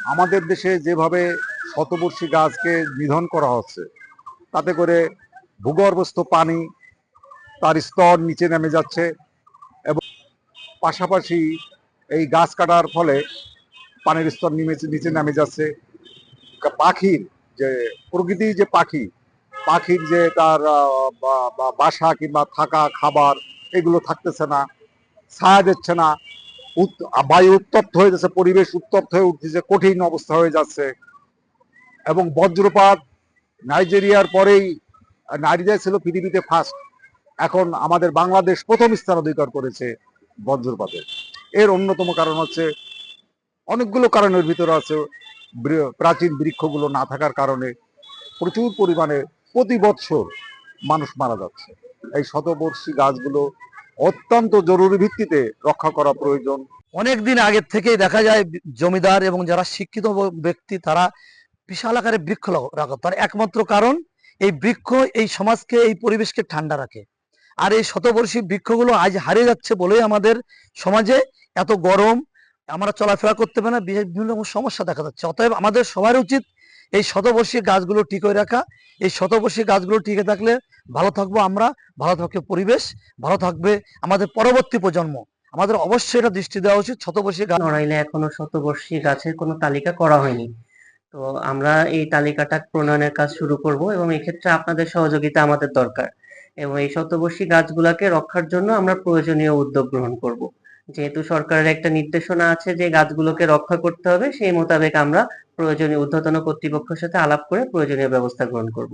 আমাদের দেশে যেভাবে শতবর্ষী গাছকে নিধন করা হচ্ছে, তাতে করে ভূগর্ভস্থ পানি তার স্তর নিচে নেমে যাচ্ছে এবং পাশাপাশি এই গাছ কাটার ফলে পানির স্তর নিচে নেমে যাচ্ছে। পাখির যে প্রকৃতি যে পাখির যে তার বাসা কিংবা থাকা খাবার এগুলো থাকতেছে না, ছায়া দিচ্ছে না, বায়ু উত্তপ্ত হয়ে যাচ্ছে, পরিবেশ উত্তপ্ত হয়ে উঠতেছে, কঠিন অবস্থা হয়ে যাচ্ছে। এবং বজ্রপাত নাইজেরিয়ার পরেই, নাইজেরিয়া ছিল পৃথিবীতে ফার্স্ট, এখন আমাদের বাংলাদেশ প্রথম স্থান অধিকার করেছে বজ্রপাতে। এর অন্যতম কারণ হচ্ছে, অনেকগুলো কারণের ভিতরে আছে, প্রাচীন বৃক্ষগুলো না থাকার কারণে প্রচুর পরিমাণে প্রতি বৎসর মানুষ মারা যাচ্ছে। এই শতবর্ষী গাছগুলো অত্যন্ত জরুরি ভিত্তিতে রক্ষা করা প্রয়োজন। অনেকদিন আগের থেকেই দেখা যায় জমিদার এবং যারা শিক্ষিত ব্যক্তি তারা বিশাল আকারে বৃক্ষ রাখা, তার একমাত্র কারণ এই বৃক্ষ এই সমাজকে এই পরিবেশকে ঠান্ডা রাখে। আর এই শতবর্ষী বৃক্ষগুলো আজ হারিয়ে যাচ্ছে বলেই আমাদের সমাজে এত গরম, আমরা চলাফেরা করতে পারি না, বিভিন্ন রকম সমস্যা দেখা যাচ্ছে। অতএব আমাদের সবার উচিত এই শতবর্ষী গাছগুলো টিকিয়ে রাখা। এই শতবর্ষী গাছগুলো টিকে থাকলে ভালো থাকবো আমরা, ভালো থাকবে পরিবেশ, ভালো থাকবে আমাদের পরবর্তী প্রজন্ম। আমাদের অবশ্যই এটা দৃষ্টি দেওয়া উচিত। শতবর্ষী গাছ নড়াইলে এখনো শতবর্ষী গাছের কোনো তালিকা করা হয়নি। তো আমরা এই তালিকাটা প্রণয়নের কাজ শুরু করব এবং এক্ষেত্রে আপনাদের সহযোগিতা আমাদের দরকার। এবং এই শতবর্ষী গাছগুলাকে রক্ষার জন্য আমরা প্রয়োজনীয় উদ্যোগ গ্রহণ করব। যেহেতু সরকারের একটা নির্দেশনা আছে যে গাছগুলোকে রক্ষা করতে হবে, সেই মোতাবেক আমরা প্রয়োজনীয় ঊর্ধ্বতন কর্তৃপক্ষের সাথে আলাপ করে প্রয়োজনীয় ব্যবস্থা গ্রহণ করব।